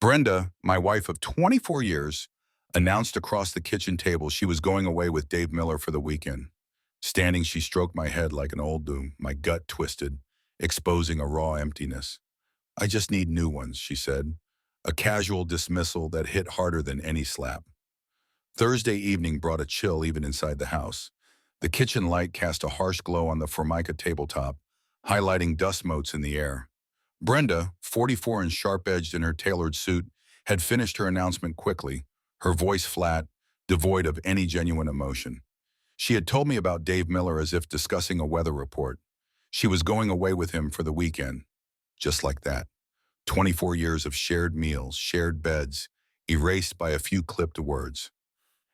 Brenda, my wife of 24 years, announced across the kitchen table she was going away with Dave Miller for the weekend. Standing, she stroked my head like an old doom, my gut twisted, exposing a raw emptiness. I just need new ones, she said, a casual dismissal that hit harder than any slap. Thursday evening brought a chill even inside the house. The kitchen light cast a harsh glow on the Formica tabletop, highlighting dust motes in the air. Brenda, 44 and sharp-edged in her tailored suit, had finished her announcement quickly, her voice flat, devoid of any genuine emotion. She had told me about Dave Miller as if discussing a weather report. She was going away with him for the weekend. Just like that. 24 years of shared meals, shared beds, erased by a few clipped words.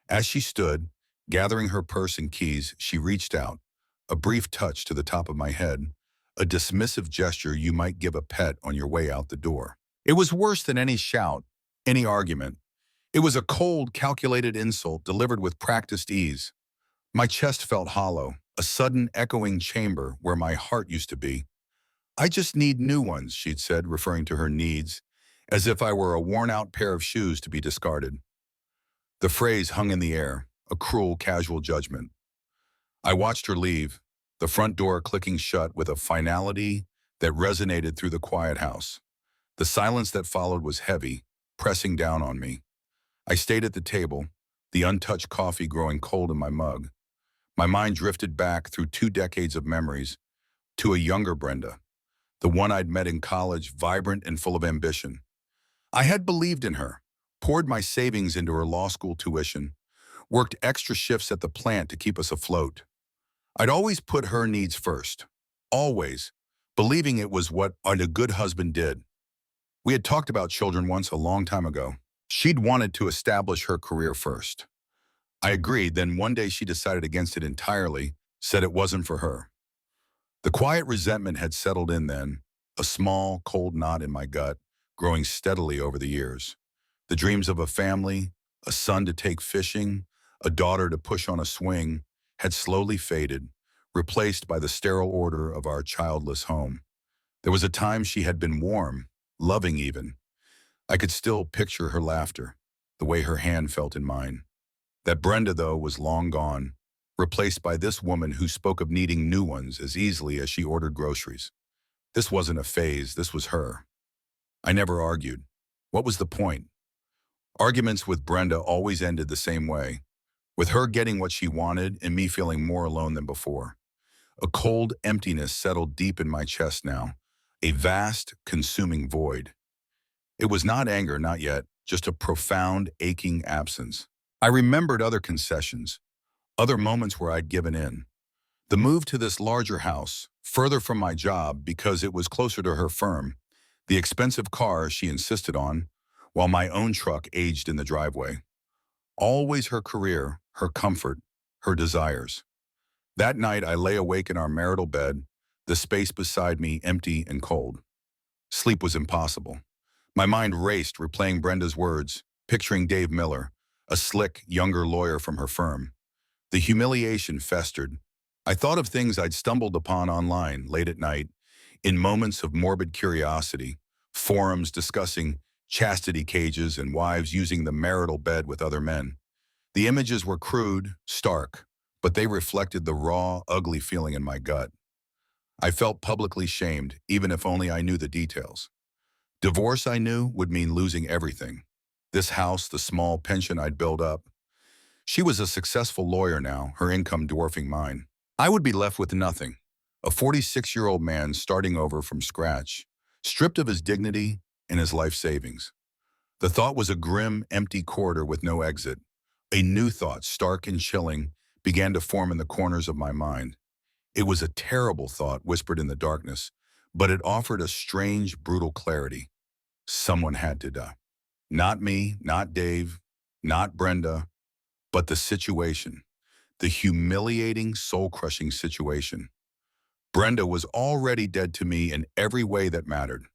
As she stood, gathering her purse and keys, she reached out, a brief touch to the top of my head, a dismissive gesture you might give a pet on your way out the door. It was worse than any shout, any argument. It was a cold, calculated insult delivered with practiced ease. My chest felt hollow, a sudden echoing chamber where my heart used to be. I just need new ones, she'd said, referring to her needs, as if I were a worn-out pair of shoes to be discarded. The phrase hung in the air, a cruel, casual judgment. I watched her leave, the front door clicking shut with a finality that resonated through the quiet house. The silence that followed was heavy, pressing down on me. I stayed at the table, the untouched coffee growing cold in my mug. My mind drifted back through 2 decades of memories to a younger Brenda, the one I'd met in college, vibrant and full of ambition. I had believed in her, poured my savings into her law school tuition, worked extra shifts at the plant to keep us afloat. I'd always put her needs first, always, believing it was what a good husband did. We had talked about children once a long time ago. She'd wanted to establish her career first. I agreed, then one day she decided against it entirely, said it wasn't for her. The quiet resentment had settled in then, a small, cold knot in my gut, growing steadily over the years. The dreams of a family, a son to take fishing, a daughter to push on a swing, had slowly faded, replaced by the sterile order of our childless home. There was a time she had been warm, loving even. I could still picture her laughter, the way her hand felt in mine. That Brenda, though, was long gone, replaced by this woman who spoke of needing new ones as easily as she ordered groceries. This wasn't a phase, this was her. I never argued. What was the point? Arguments with Brenda always ended the same way, with her getting what she wanted and me feeling more alone than before. A cold emptiness settled deep in my chest now, a vast, consuming void. It was not anger, not yet, just a profound, aching absence. I remembered other concessions, other moments where I'd given in. The move to this larger house, further from my job because it was closer to her firm, the expensive car she insisted on, while my own truck aged in the driveway. Always her career, her comfort, her desires. That night I lay awake in our marital bed, the space beside me empty and cold. Sleep was impossible. My mind raced, replaying Brenda's words, picturing Dave Miller, a slick, younger lawyer from her firm. The humiliation festered. I thought of things I'd stumbled upon online late at night, in moments of morbid curiosity, forums discussing chastity cages and wives using the marital bed with other men. The images were crude, stark, but they reflected the raw, ugly feeling in my gut. I felt publicly shamed, even if only I knew the details. Divorce, I knew, would mean losing everything. This house, the small pension I'd built up. She was a successful lawyer now, her income dwarfing mine. I would be left with nothing. A 46-year-old man starting over from scratch, stripped of his dignity and his life savings. The thought was a grim, empty corridor with no exit. A new thought, stark and chilling, began to form in the corners of my mind. It was a terrible thought whispered in the darkness, but it offered a strange, brutal clarity. Someone had to die. Not me, not Dave, not Brenda, but the situation. The humiliating, soul-crushing situation. Brenda was already dead to me in every way that mattered.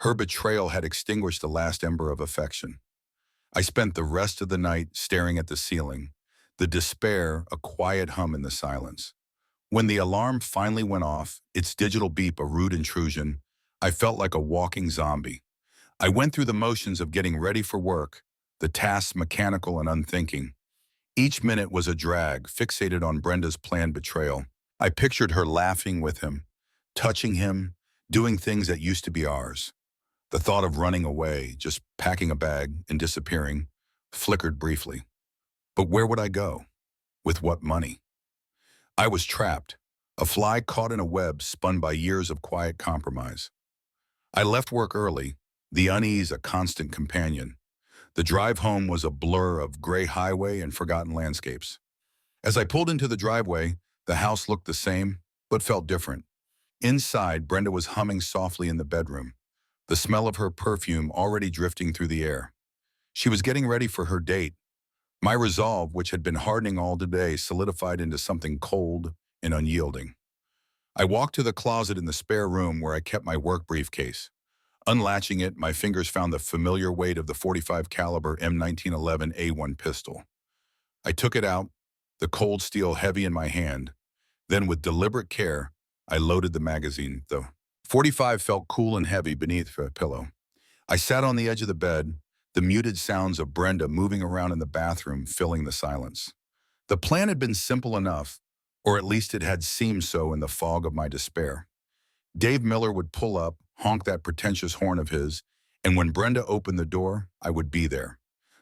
Her betrayal had extinguished the last ember of affection. I spent the rest of the night staring at the ceiling, the despair a quiet hum in the silence. When the alarm finally went off, its digital beep a rude intrusion, I felt like a walking zombie. I went through the motions of getting ready for work, the tasks mechanical and unthinking. Each minute was a drag, fixated on Brenda's planned betrayal. I pictured her laughing with him, touching him, doing things that used to be ours. The thought of running away, just packing a bag and disappearing, flickered briefly. But where would I go? With what money? I was trapped, a fly caught in a web spun by years of quiet compromise. I left work early, the unease a constant companion. The drive home was a blur of gray highway and forgotten landscapes. As I pulled into the driveway, the house looked the same, but felt different. Inside, Brenda was humming softly in the bedroom, the smell of her perfume already drifting through the air. She was getting ready for her date. My resolve, which had been hardening all day, solidified into something cold and unyielding. I walked to the closet in the spare room where I kept my work briefcase. Unlatching it, my fingers found the familiar weight of the .45 caliber M1911 A1 pistol. I took it out, the cold steel heavy in my hand. Then with deliberate care, I loaded the magazine. The .45 felt cool and heavy beneath the pillow. I sat on the edge of the bed, the muted sounds of Brenda moving around in the bathroom filling the silence. The plan had been simple enough, or at least it had seemed so in the fog of my despair. Dave Miller would pull up, honk that pretentious horn of his, and when Brenda opened the door, I would be there.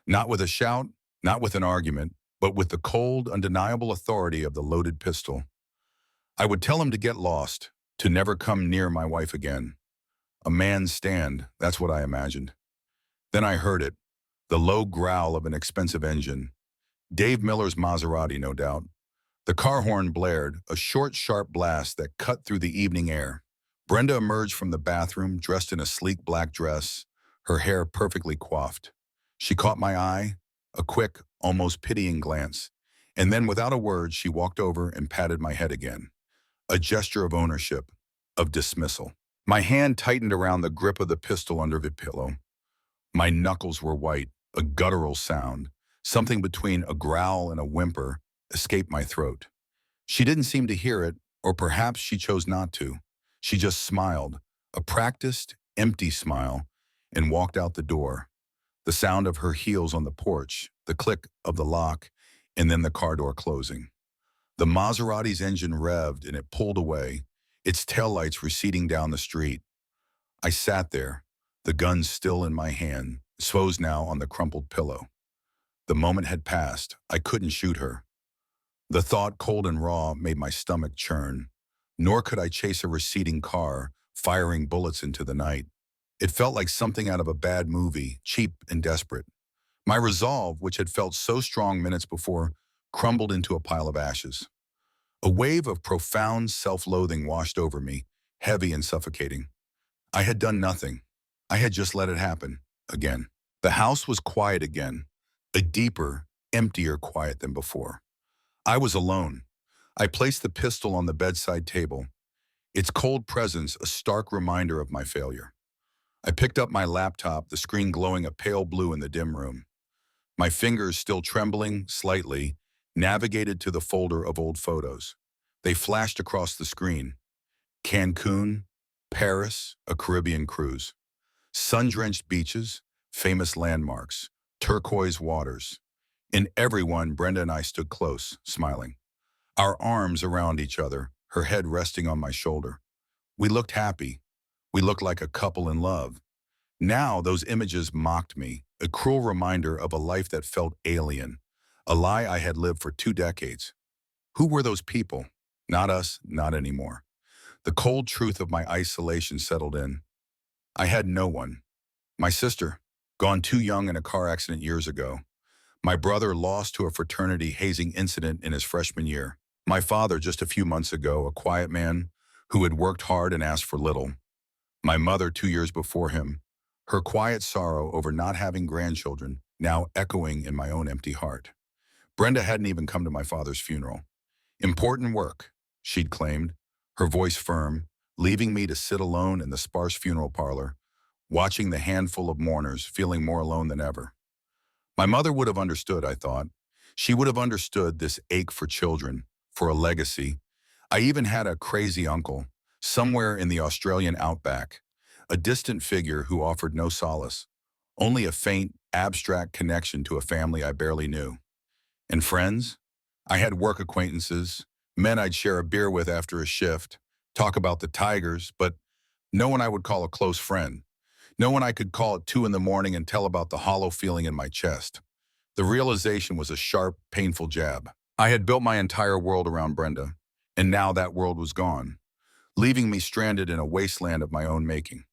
Not with a shout, not with an argument, but with the cold, undeniable authority of the loaded pistol. I would tell him to get lost, to never come near my wife again. A man's stand, that's what I imagined. Then I heard it, the low growl of an expensive engine. Dave Miller's Maserati, no doubt. The car horn blared, a short, sharp blast that cut through the evening air. Brenda emerged from the bathroom, dressed in a sleek black dress, her hair perfectly coiffed. She caught my eye, a quick, almost pitying glance, and then without a word, she walked over and patted my head again. A gesture of ownership, of dismissal. My hand tightened around the grip of the pistol under the pillow. My knuckles were white, a guttural sound, something between a growl and a whimper, escaped my throat. She didn't seem to hear it, or perhaps she chose not to. She just smiled, a practiced, empty smile, and walked out the door. The sound of her heels on the porch, the click of the lock, and then the car door closing. The Maserati's engine revved and it pulled away, its taillights receding down the street. I sat there, the gun still in my hand, exposed now on the crumpled pillow. The moment had passed. I couldn't shoot her. The thought, cold and raw, made my stomach churn. Nor could I chase a receding car, firing bullets into the night. It felt like something out of a bad movie, cheap and desperate. My resolve, which had felt so strong minutes before, crumbled into a pile of ashes. A wave of profound self-loathing washed over me, heavy and suffocating. I had done nothing. I had just let it happen, again. The house was quiet again, a deeper, emptier quiet than before. I was alone. I placed the pistol on the bedside table, its cold presence a stark reminder of my failure. I picked up my laptop, the screen glowing a pale blue in the dim room. My fingers, still trembling slightly, navigated to the folder of old photos. They flashed across the screen. Cancun, Paris, a Caribbean cruise. Sun-drenched beaches, famous landmarks, turquoise waters. In every one, Brenda and I stood close, smiling. Our arms around each other, her head resting on my shoulder. We looked happy. We looked like a couple in love. Now those images mocked me, a cruel reminder of a life that felt alien, a lie I had lived for 2 decades. Who were those people? Not us, not anymore. The cold truth of my isolation settled in. I had no one. My sister, gone too young in a car accident years ago. My brother lost to a fraternity hazing incident in his freshman year. My father just a few months ago, a quiet man who had worked hard and asked for little. My mother 2 years before him, her quiet sorrow over not having grandchildren now echoing in my own empty heart. Brenda hadn't even come to my father's funeral. Important work, she'd claimed, her voice firm, leaving me to sit alone in the sparse funeral parlor, watching the handful of mourners, feeling more alone than ever. My mother would have understood, I thought. She would have understood this ache for children, for a legacy. I even had a crazy uncle, somewhere in the Australian outback, a distant figure who offered no solace, only a faint, abstract connection to a family I barely knew. And friends? I had work acquaintances, men I'd share a beer with after a shift, talk about the Tigers, but no one I would call a close friend. No one I could call at 2 in the morning and tell about the hollow feeling in my chest. The realization was a sharp, painful jab. I had built my entire world around Brenda, and now that world was gone, leaving me stranded in a wasteland of my own making.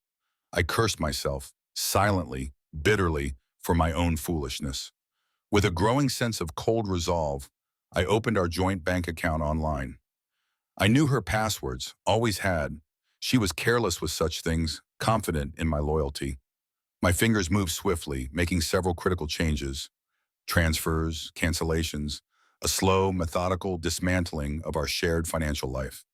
I cursed myself, silently, bitterly, for my own foolishness. With a growing sense of cold resolve, I opened our joint bank account online. I knew her passwords, always had. She was careless with such things, confident in my loyalty. My fingers moved swiftly, making several critical changes. Transfers, cancellations, a slow, methodical dismantling of our shared financial life.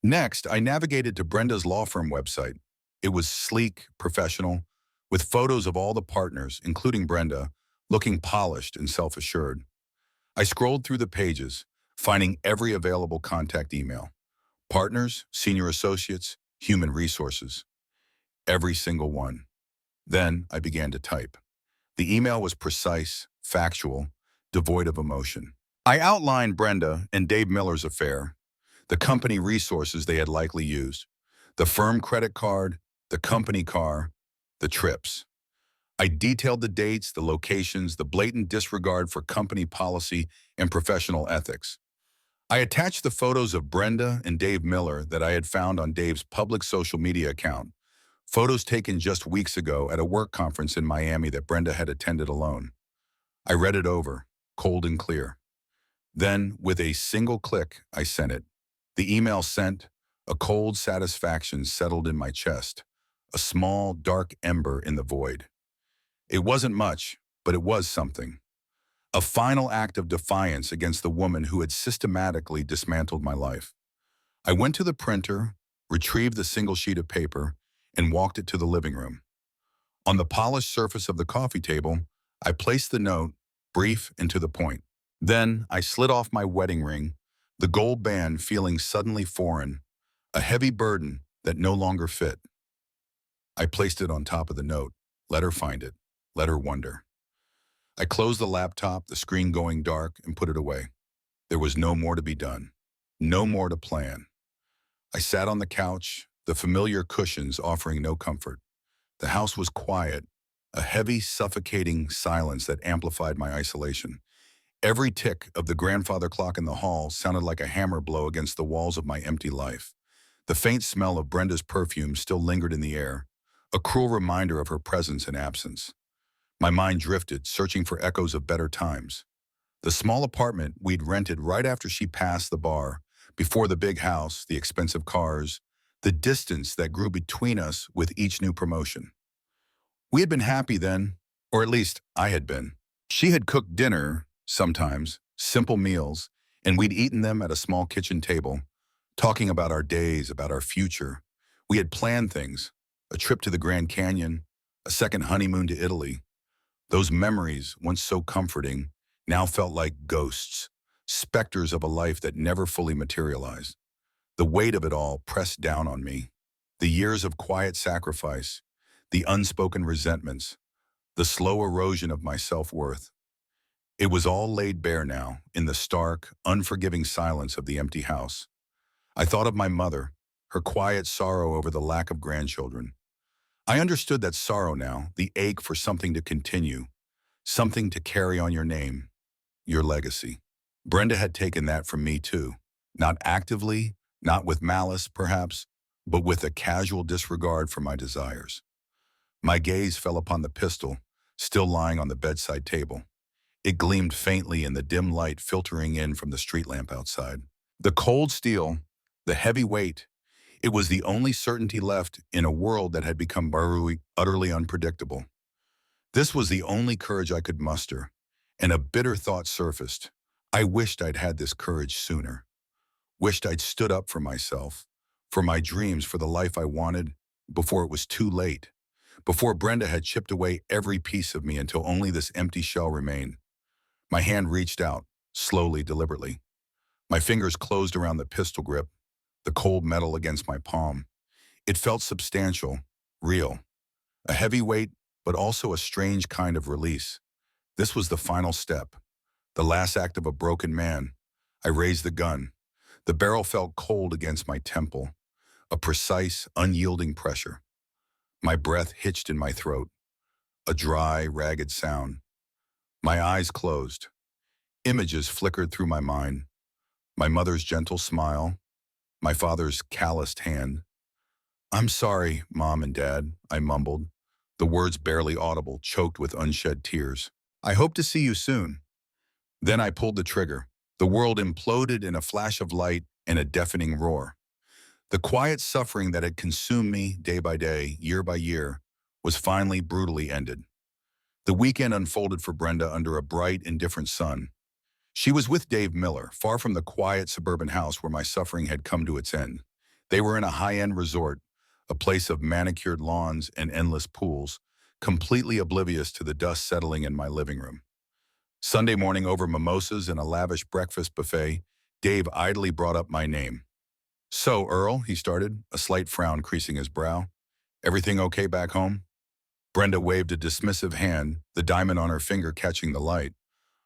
Next, I navigated to Brenda's law firm website. It was sleek, professional, with photos of all the partners, including Brenda, looking polished and self-assured. I scrolled through the pages, finding every available contact email. Partners, senior associates, human resources. Every single one. Then I began to type. The email was precise, factual, devoid of emotion. I outlined Brenda and Dave Miller's affair, the company resources they had likely used, the firm credit card, the company car, the trips. I detailed the dates, the locations, the blatant disregard for company policy and professional ethics. I attached the photos of Brenda and Dave Miller that I had found on Dave's public social media account, photos taken just weeks ago at a work conference in Miami that Brenda had attended alone. I read it over, cold and clear. Then, with a single click, I sent it. The email sent, a cold satisfaction settled in my chest, a small, dark ember in the void. It wasn't much, but it was something. A final act of defiance against the woman who had systematically dismantled my life. I went to the printer, retrieved the single sheet of paper, and walked it to the living room. On the polished surface of the coffee table, I placed the note, brief and to the point. Then I slid off my wedding ring, the gold band feeling suddenly foreign, a heavy burden that no longer fit. I placed it on top of the note. Let her find it. Let her wonder. I closed the laptop, the screen going dark, and put it away. There was no more to be done. No more to plan. I sat on the couch, the familiar cushions offering no comfort. The house was quiet, a heavy, suffocating silence that amplified my isolation. Every tick of the grandfather clock in the hall sounded like a hammer blow against the walls of my empty life. The faint smell of Brenda's perfume still lingered in the air, a cruel reminder of her presence and absence. My mind drifted, searching for echoes of better times. The small apartment we'd rented right after she passed the bar, before the big house, the expensive cars, the distance that grew between us with each new promotion. We had been happy then, or at least I had been. She had cooked dinner, sometimes, simple meals, and we'd eaten them at a small kitchen table, talking about our days, about our future. We had planned things, a trip to the Grand Canyon, a second honeymoon to Italy. Those memories, once so comforting, now felt like ghosts, specters of a life that never fully materialized. The weight of it all pressed down on me. The years of quiet sacrifice, the unspoken resentments, the slow erosion of my self-worth. It was all laid bare now, in the stark, unforgiving silence of the empty house. I thought of my mother, her quiet sorrow over the lack of grandchildren. I understood that sorrow now, the ache for something to continue, something to carry on your name, your legacy. Brenda had taken that from me too, not actively, not with malice perhaps, but with a casual disregard for my desires. My gaze fell upon the pistol, still lying on the bedside table. It gleamed faintly in the dim light filtering in from the street lamp outside. The cold steel, the heavy weight, it was the only certainty left in a world that had become utterly unpredictable. This was the only courage I could muster, and a bitter thought surfaced. I wished I'd had this courage sooner. Wished I'd stood up for myself, for my dreams, for the life I wanted, before it was too late, before Brenda had chipped away every piece of me until only this empty shell remained. My hand reached out, slowly, deliberately. My fingers closed around the pistol grip, the cold metal against my palm. It felt substantial, real. A heavy weight, but also a strange kind of release. This was the final step, the last act of a broken man. I raised the gun. The barrel felt cold against my temple, a precise, unyielding pressure. My breath hitched in my throat, a dry, ragged sound. My eyes closed. Images flickered through my mind. My mother's gentle smile, my father's calloused hand. "I'm sorry, Mom and Dad," I mumbled, the words barely audible, choked with unshed tears. "I hope to see you soon." Then I pulled the trigger. The world imploded in a flash of light and a deafening roar. The quiet suffering that had consumed me day by day, year by year, was finally brutally ended. The weekend unfolded for Brenda under a bright, indifferent sun. She was with Dave Miller, far from the quiet suburban house where my suffering had come to its end. They were in a high-end resort, a place of manicured lawns and endless pools, completely oblivious to the dust settling in my living room. Sunday morning, over mimosas and a lavish breakfast buffet, Dave idly brought up my name. "So, Earl," he started, a slight frown creasing his brow. "Everything okay back home?" Brenda waved a dismissive hand, the diamond on her finger catching the light.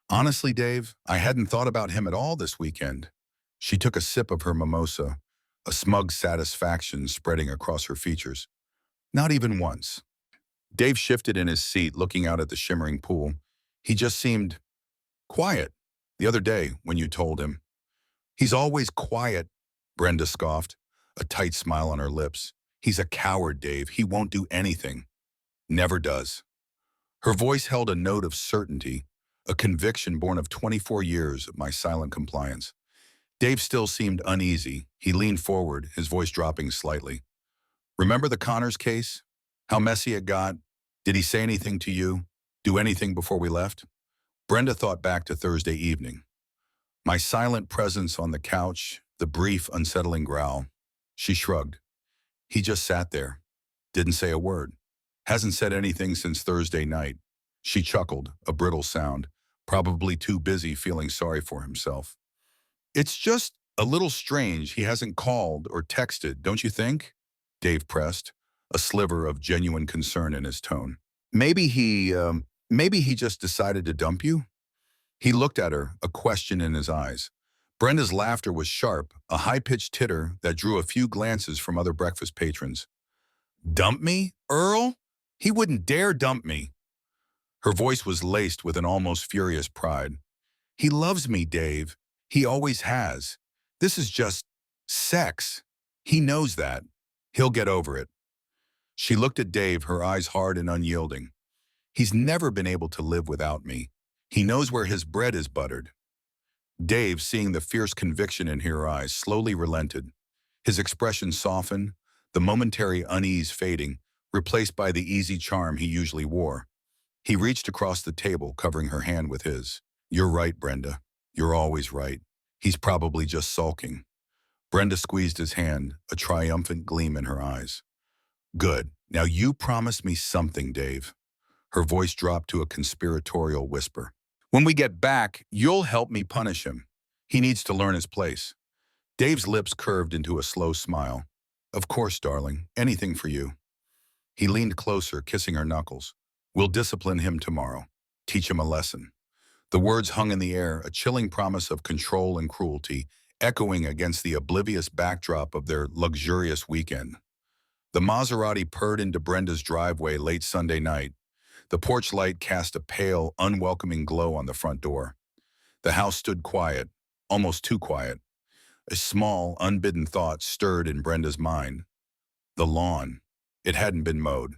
"Honestly, Dave, I hadn't thought about him at all this weekend." She took a sip of her mimosa, a smug satisfaction spreading across her features. "Not even once." Dave shifted in his seat, looking out at the shimmering pool. "He just seemed quiet the other day when you told him." "He's always quiet," Brenda scoffed, a tight smile on her lips. "He's a coward, Dave. He won't do anything. Never does." Her voice held a note of certainty, a conviction born of 24 years of my silent compliance. Dave still seemed uneasy. He leaned forward, his voice dropping slightly. "Remember the Connors case? How messy it got? Did he say anything to you? Do anything before we left?" Brenda thought back to Thursday evening. My silent presence on the couch, the brief, unsettling growl. She shrugged. "He just sat there. Didn't say a word. Hasn't said anything since Thursday night." She chuckled, a brittle sound, probably too busy feeling sorry for himself. "It's just a little strange he hasn't called or texted, don't you think?" Dave pressed, a sliver of genuine concern in his tone. Maybe he just decided to dump you?" He looked at her, a question in his eyes. Brenda's laughter was sharp, a high-pitched titter that drew a few glances from other breakfast patrons. "Dump me, Earl? He wouldn't dare dump me." Her voice was laced with an almost furious pride. "He loves me, Dave. He always has. This is just sex. He knows that. He'll get over it." She looked at Dave, her eyes hard and unyielding. "He's never been able to live without me. He knows where his bread is buttered." Dave, seeing the fierce conviction in her eyes, slowly relented. His expression softened, the momentary unease fading, replaced by the easy charm he usually wore. He reached across the table, covering her hand with his. "You're right, Brenda. You're always right. He's probably just sulking." Brenda squeezed his hand, a triumphant gleam in her eyes. "Good. Now you promise me something, Dave." Her voice dropped to a conspiratorial whisper. "When we get back, you'll help me punish him. He needs to learn his place." Dave's lips curved into a slow smile. "Of course, darling. Anything for you." He leaned closer, kissing her knuckles. "We'll discipline him tomorrow. Teach him a lesson." The words hung in the air, a chilling promise of control and cruelty, echoing against the oblivious backdrop of their luxurious weekend. The Maserati purred into Brenda's driveway late Sunday night. The porch light cast a pale, unwelcoming glow on the front door. The house stood quiet, almost too quiet. A small, unbidden thought stirred in Brenda's mind. The lawn. It hadn't been mowed.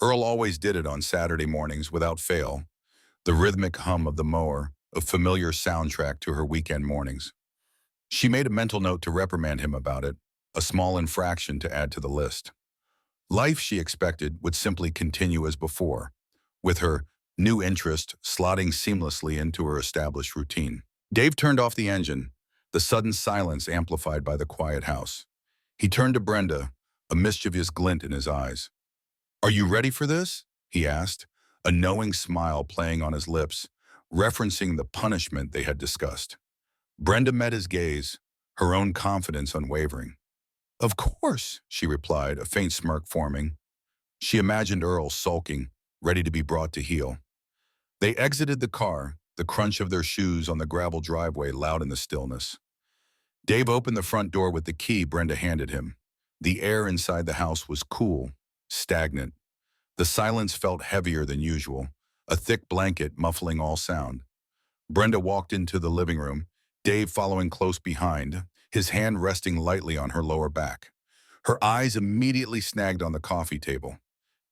Earl always did it on Saturday mornings without fail. The rhythmic hum of the mower, a familiar soundtrack to her weekend mornings. She made a mental note to reprimand him about it, a small infraction to add to the list. Life, she expected, would simply continue as before, with her new interest slotting seamlessly into her established routine. Dave turned off the engine, the sudden silence amplified by the quiet house. He turned to Brenda, a mischievous glint in his eyes. "Are you ready for this?" he asked, a knowing smile playing on his lips, referencing the punishment they had discussed. Brenda met his gaze, her own confidence unwavering. "Of course," she replied, a faint smirk forming. She imagined Earl sulking, ready to be brought to heel. They exited the car, the crunch of their shoes on the gravel driveway loud in the stillness. Dave opened the front door with the key Brenda handed him. The air inside the house was cool, stagnant. The silence felt heavier than usual, a thick blanket muffling all sound. Brenda walked into the living room, Dave following close behind, his hand resting lightly on her lower back. Her eyes immediately snagged on the coffee table.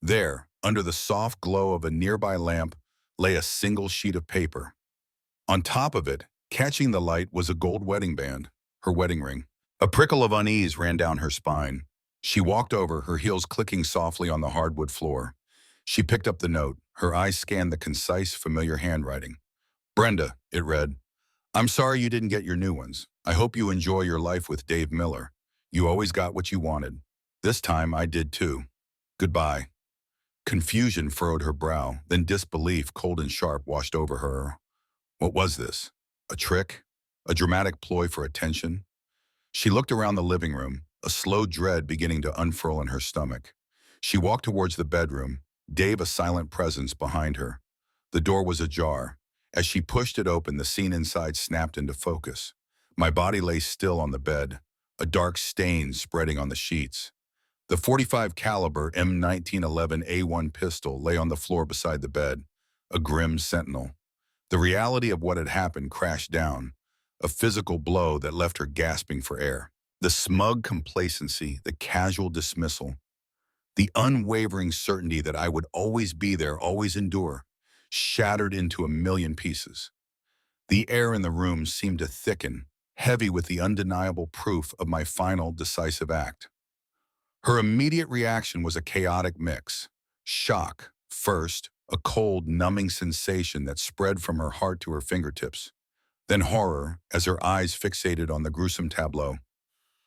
There, under the soft glow of a nearby lamp, lay a single sheet of paper. On top of it, catching the light, was a gold wedding band, her wedding ring. A prickle of unease ran down her spine. She walked over, her heels clicking softly on the hardwood floor. She picked up the note. Her eyes scanned the concise, familiar handwriting. Brenda, it read, I'm sorry you didn't get your new ones. I hope you enjoy your life with Dave Miller. You always got what you wanted. This time I did too. Goodbye. Confusion furrowed her brow, then disbelief, cold and sharp, washed over her. What was this? A trick? A dramatic ploy for attention? She looked around the living room, a slow dread beginning to unfurl in her stomach. She walked towards the bedroom, Dave a silent presence behind her. The door was ajar. As she pushed it open, the scene inside snapped into focus. My body lay still on the bed, a dark stain spreading on the sheets. The .45 caliber M1911A1 pistol lay on the floor beside the bed, a grim sentinel. The reality of what had happened crashed down, a physical blow that left her gasping for air. The smug complacency, the casual dismissal, the unwavering certainty that I would always be there, always endure, shattered into a million pieces. The air in the room seemed to thicken, heavy with the undeniable proof of my final decisive act. Her immediate reaction was a chaotic mix. Shock, first, a cold, numbing sensation that spread from her heart to her fingertips. Then horror, as her eyes fixated on the gruesome tableau.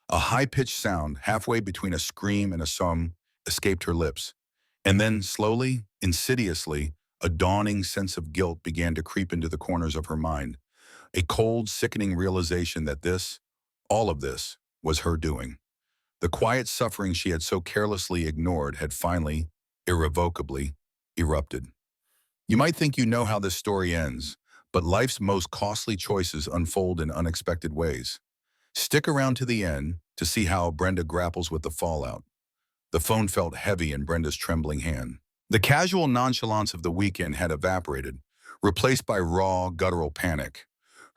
A high-pitched sound, halfway between a scream and a song, escaped her lips. And then, slowly, insidiously, a dawning sense of guilt began to creep into the corners of her mind. A cold, sickening realization that this, all of this, was her doing. The quiet suffering she had so carelessly ignored had finally, irrevocably, erupted. You might think you know how this story ends, but life's most costly choices unfold in unexpected ways. Stick around to the end to see how Brenda grapples with the fallout. The phone felt heavy in Brenda's trembling hand. The casual nonchalance of the weekend had evaporated, replaced by raw, guttural panic.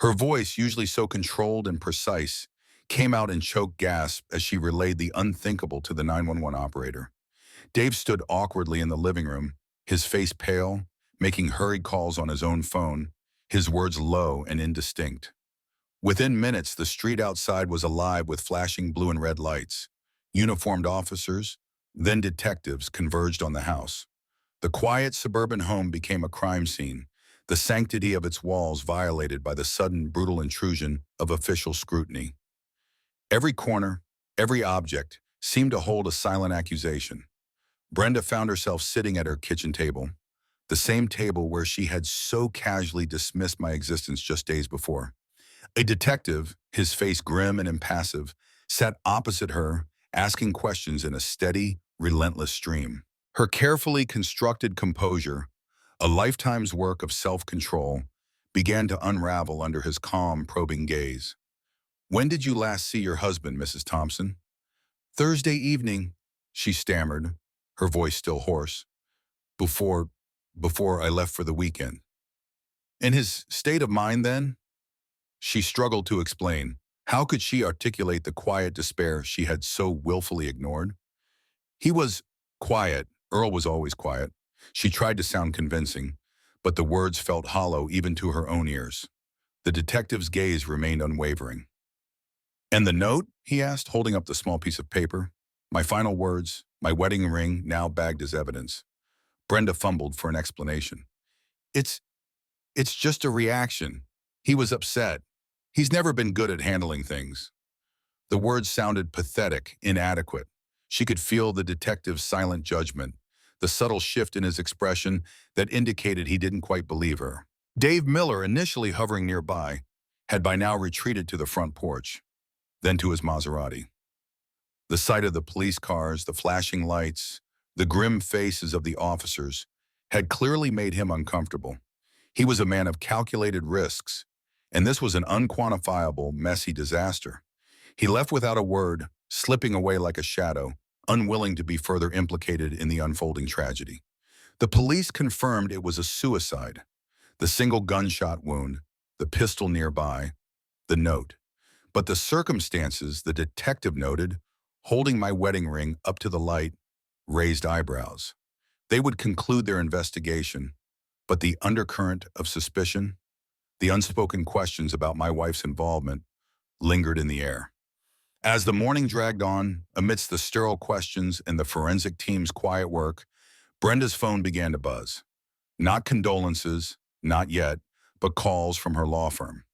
Her voice, usually so controlled and precise, came out in choked gasps as she relayed the unthinkable to the 911 operator. Dave stood awkwardly in the living room, his face pale, making hurried calls on his own phone, his words low and indistinct. Within minutes, the street outside was alive with flashing blue and red lights. Uniformed officers, then detectives, converged on the house. The quiet suburban home became a crime scene, the sanctity of its walls violated by the sudden, brutal intrusion of official scrutiny. Every corner, every object, seemed to hold a silent accusation. Brenda found herself sitting at her kitchen table, the same table where she had so casually dismissed my existence just days before. A detective, his face grim and impassive, sat opposite her, asking questions in a steady, relentless stream. Her carefully constructed composure, a lifetime's work of self-control, began to unravel under his calm, probing gaze. When did you last see your husband, Mrs. Thompson? Thursday evening, she stammered, her voice still hoarse. Before I left for the weekend. In his state of mind then? She struggled to explain. How could she articulate the quiet despair she had so willfully ignored? He was quiet. Earl was always quiet. She tried to sound convincing, but the words felt hollow even to her own ears. The detective's gaze remained unwavering. And the note? He asked, holding up the small piece of paper. My final words, my wedding ring, now bagged as evidence. Brenda fumbled for an explanation. It's just a reaction. He was upset. He's never been good at handling things. The words sounded pathetic, inadequate. She could feel the detective's silent judgment, the subtle shift in his expression that indicated he didn't quite believe her. Dave Miller, initially hovering nearby, had by now retreated to the front porch, then to his Maserati. The sight of the police cars, the flashing lights, The grim faces of the officers had clearly made him uncomfortable. He was a man of calculated risks, and this was an unquantifiable, messy disaster. He left without a word, slipping away like a shadow, unwilling to be further implicated in the unfolding tragedy. The police confirmed it was a suicide. The single gunshot wound, the pistol nearby, the note. But the circumstances, the detective noted, holding my wedding ring up to the light, raised eyebrows. They would conclude their investigation, but the undercurrent of suspicion, the unspoken questions about my wife's involvement, lingered in the air. As the morning dragged on, amidst the sterile questions and the forensic team's quiet work, Brenda's phone began to buzz. Not condolences, not yet, but calls from her law firm.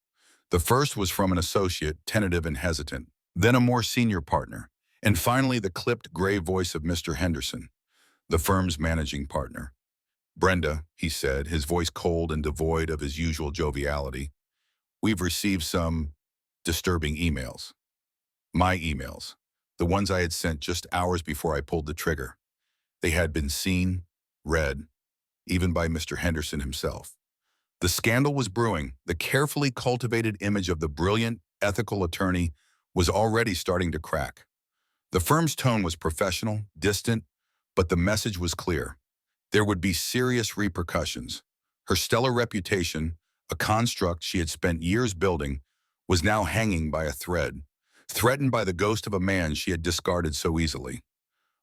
The first was from an associate, tentative and hesitant, then a more senior partner, and finally the clipped gray voice of Mr. Henderson, the firm's managing partner. "Brenda," he said, his voice cold and devoid of his usual joviality, "we've received some disturbing emails." My emails, the ones I had sent just hours before I pulled the trigger. They had been seen, read, even by Mr. Henderson himself. The scandal was brewing. The carefully cultivated image of the brilliant, ethical attorney was already starting to crack. The firm's tone was professional, distant, but the message was clear. There would be serious repercussions. Her stellar reputation, a construct she had spent years building, was now hanging by a thread, threatened by the ghost of a man she had discarded so easily.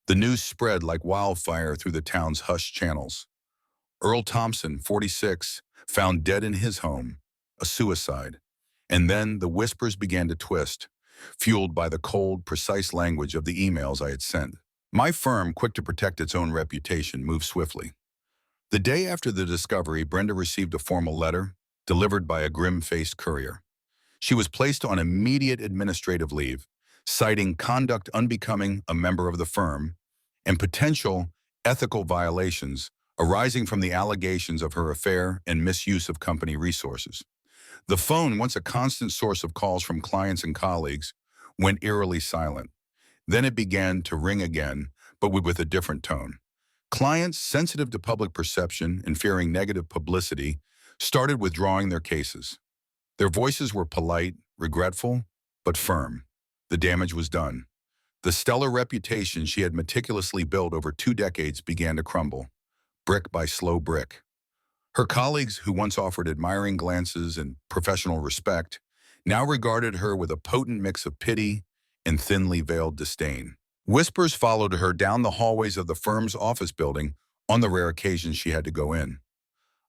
The news spread like wildfire through the town's hushed channels. Earl Thompson, 46, found dead in his home, a suicide. And then the whispers began to twist, fueled by the cold, precise language of the emails I had sent. My firm, quick to protect its own reputation, moved swiftly. The day after the discovery, Brenda received a formal letter, delivered by a grim-faced courier. She was placed on immediate administrative leave, citing conduct unbecoming a member of the firm and potential ethical violations arising from the allegations of her affair and misuse of company resources. The phone, once a constant source of calls from clients and colleagues, went eerily silent. Then it began to ring again, but with a different tone. Clients, sensitive to public perception and fearing negative publicity, started withdrawing their cases. Their voices were polite, regretful, but firm. The damage was done. The stellar reputation she had meticulously built over 2 decades began to crumble, brick by slow brick. Her colleagues, who once offered admiring glances and professional respect, now regarded her with a potent mix of pity and thinly veiled disdain. Whispers followed her down the hallways of the firm's office building on the rare occasions she had to go in.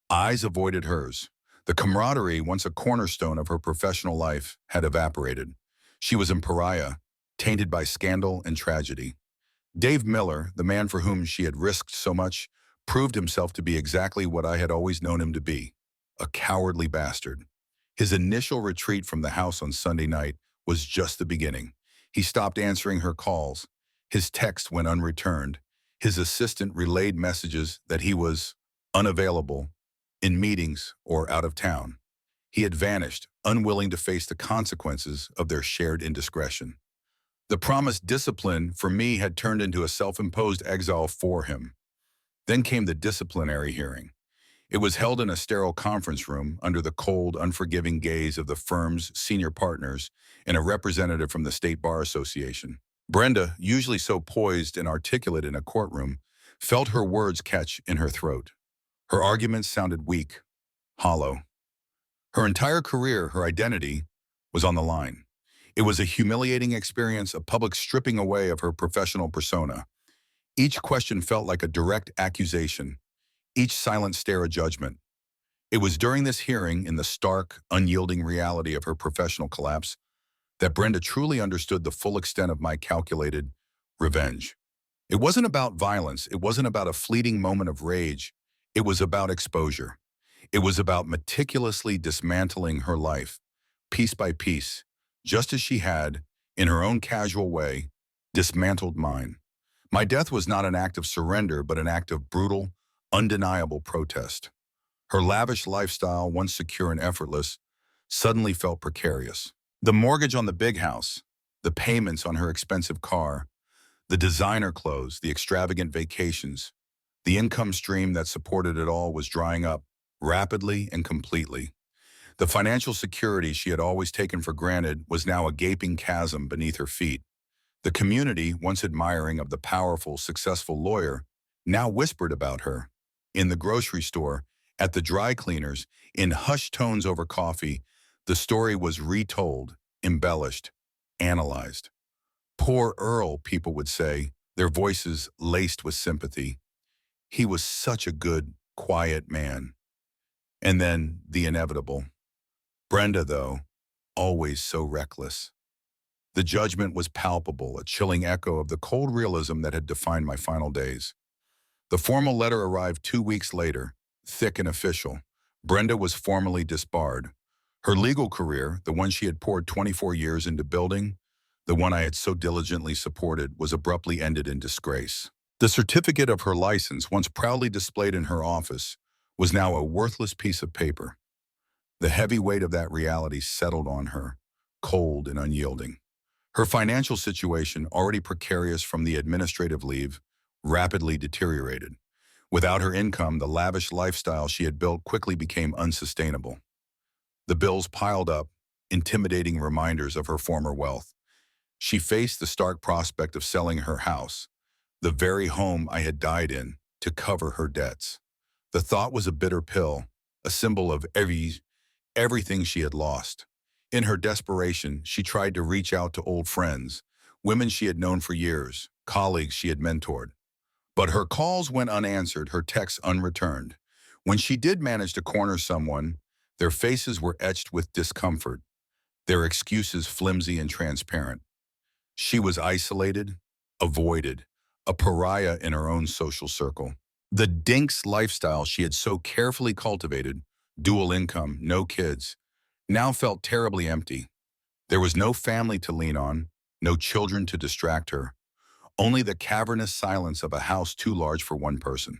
Eyes avoided hers. The camaraderie, once a cornerstone of her professional life, had evaporated. She was a pariah, tainted by scandal and tragedy. Dave Miller, the man for whom she had risked so much, proved himself to be exactly what I had always known him to be, a cowardly bastard. His initial retreat from the house on Sunday night was just the beginning. He stopped answering her calls. His text went unreturned. His assistant relayed messages that he was unavailable, in meetings, or out of town. He had vanished, unwilling to face the consequences of their shared indiscretion. The promised discipline for me had turned into a self-imposed exile for him. Then came the disciplinary hearing. It was held in a sterile conference room under the cold, unforgiving gaze of the firm's senior partners and a representative from the State Bar Association. Brenda, usually so poised and articulate in a courtroom, felt her words catch in her throat. Her arguments sounded weak, hollow. Her entire career, her identity, was on the line. It was a humiliating experience, a public stripping away of her professional persona. Each question felt like a direct accusation, each silent stare a judgment. It was during this hearing, in the stark, unyielding reality of her professional collapse, that Brenda truly understood the full extent of my calculated revenge. It wasn't about violence. It wasn't about a fleeting moment of rage. It was about exposure. It was about meticulously dismantling her life, piece by piece, just as she had, in her own casual way, dismantled mine. My death was not an act of surrender, but an act of brutal, undeniable protest. Her lavish lifestyle, once secure and effortless, suddenly felt precarious. The mortgage on the big house, the payments on her expensive car, The designer clothes, the extravagant vacations, the income stream that supported it all was drying up, rapidly and completely. The financial security she had always taken for granted was now a gaping chasm beneath her feet. The community, once admiring of the powerful, successful lawyer, now whispered about her. In the grocery store, at the dry cleaners, in hushed tones over coffee, the story was retold, embellished, analyzed. Poor Earl, people would say, their voices laced with sympathy. He was such a good, quiet man. And then the inevitable. Brenda, though, always so reckless. The judgment was palpable, a chilling echo of the cold realism that had defined my final days. The formal letter arrived 2 weeks later, thick and official. Brenda was formally disbarred. Her legal career, the one she had poured 24 years into building, the one I had so diligently supported, was abruptly ended in disgrace. The certificate of her license, once proudly displayed in her office, was now a worthless piece of paper. The heavy weight of that reality settled on her, cold and unyielding. Her financial situation, already precarious from the administrative leave, rapidly deteriorated. Without her income, the lavish lifestyle she had built quickly became unsustainable. The bills piled up, intimidating reminders of her former wealth. She faced the stark prospect of selling her house, the very home I had died in, to cover her debts. The thought was a bitter pill, a symbol of everything she had lost. In her desperation, she tried to reach out to old friends, women she had known for years, colleagues she had mentored. But her calls went unanswered, her texts unreturned. When she did manage to corner someone, their faces were etched with discomfort, their excuses flimsy and transparent. She was isolated, avoided, a pariah in her own social circle. The dinks lifestyle she had so carefully cultivated, dual income, no kids, now felt terribly empty. There was no family to lean on, no children to distract her, only the cavernous silence of a house too large for one person.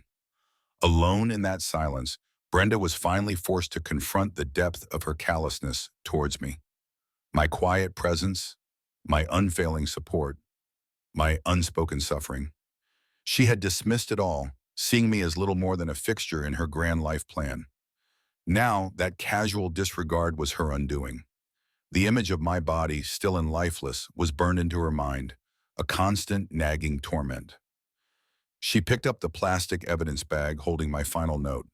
Alone in that silence, Brenda was finally forced to confront the depth of her callousness towards me. My quiet presence, my unfailing support, my unspoken suffering. She had dismissed it all, seeing me as little more than a fixture in her grand life plan. Now, that casual disregard was her undoing. The image of my body, still and lifeless, was burned into her mind, a constant nagging torment. She picked up the plastic evidence bag holding my final note.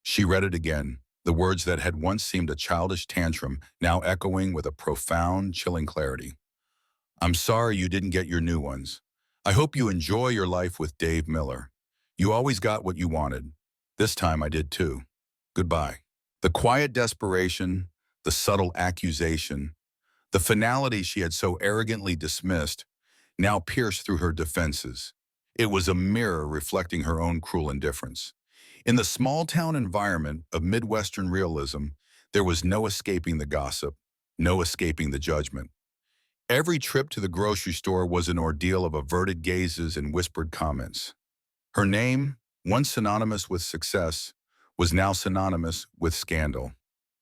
She read it again, the words that had once seemed a childish tantrum, now echoing with a profound, chilling clarity. I'm sorry you didn't get your new ones. I hope you enjoy your life with Dave Miller. You always got what you wanted. This time I did too. Goodbye. The quiet desperation, the subtle accusation, the finality she had so arrogantly dismissed, now pierced through her defenses. It was a mirror reflecting her own cruel indifference. In the small-town environment of Midwestern realism, there was no escaping the gossip, no escaping the judgment. Every trip to the grocery store was an ordeal of averted gazes and whispered comments. Her name, once synonymous with success, was now synonymous with scandal.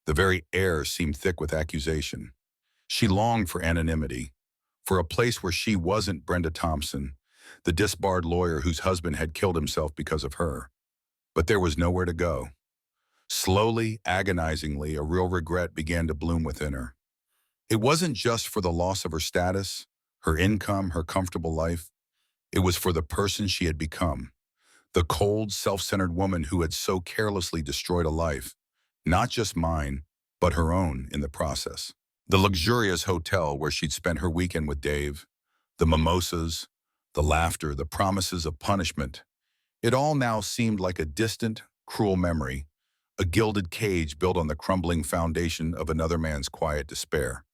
The very air seemed thick with accusation. She longed for anonymity, for a place where she wasn't Brenda Thompson, the disbarred lawyer whose husband had killed himself because of her. But there was nowhere to go. Slowly, agonizingly, a real regret began to bloom within her. It wasn't just for the loss of her status, her income, her comfortable life. It was for the person she had become, the cold, self-centered woman who had so carelessly destroyed a life, not just mine, but her own in the process. The luxurious hotel where she'd spent her weekend with Dave, the mimosas, the laughter, the promises of punishment. It all now seemed like a distant, cruel memory, a gilded cage built on the crumbling foundation of another man's quiet despair.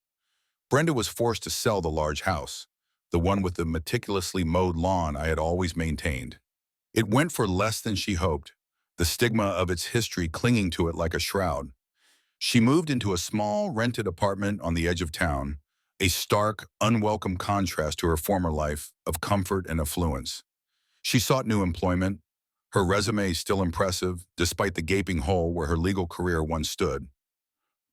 Brenda was forced to sell the large house, the one with the meticulously mowed lawn I had always maintained. It went for less than she hoped, the stigma of its history clinging to it like a shroud. She moved into a small, rented apartment on the edge of town, a stark, unwelcome contrast to her former life of comfort and affluence. She sought new employment, her resume still impressive, despite the gaping hole where her legal career once stood.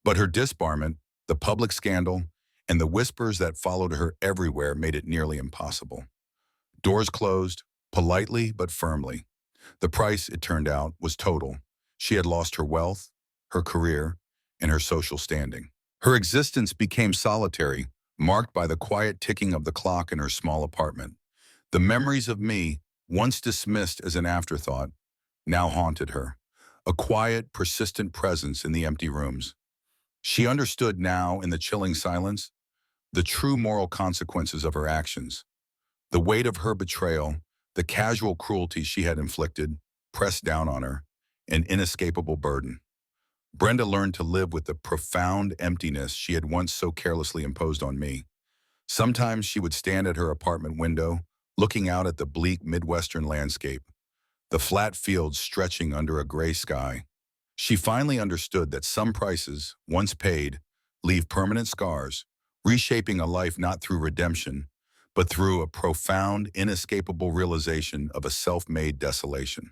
But her disbarment, the public scandal, and the whispers that followed her everywhere made it nearly impossible. Doors closed, politely but firmly. The price, it turned out, was total. She had lost her wealth, her career, and her social standing. Her existence became solitary, marked by the quiet ticking of the clock in her small apartment. The memories of me, once dismissed as an afterthought, now haunted her. A quiet, persistent presence in the empty rooms. She understood now, in the chilling silence, the true moral consequences of her actions. The weight of her betrayal, the casual cruelty she had inflicted, pressed down on her, an inescapable burden. Brenda learned to live with the profound emptiness she had once so carelessly imposed on me. Sometimes she would stand at her apartment window, looking out at the bleak Midwestern landscape, the flat fields stretching under a gray sky. She finally understood that some prices, once paid, leave permanent scars, reshaping a life not through redemption, but through a profound, inescapable realization of a self-made desolation.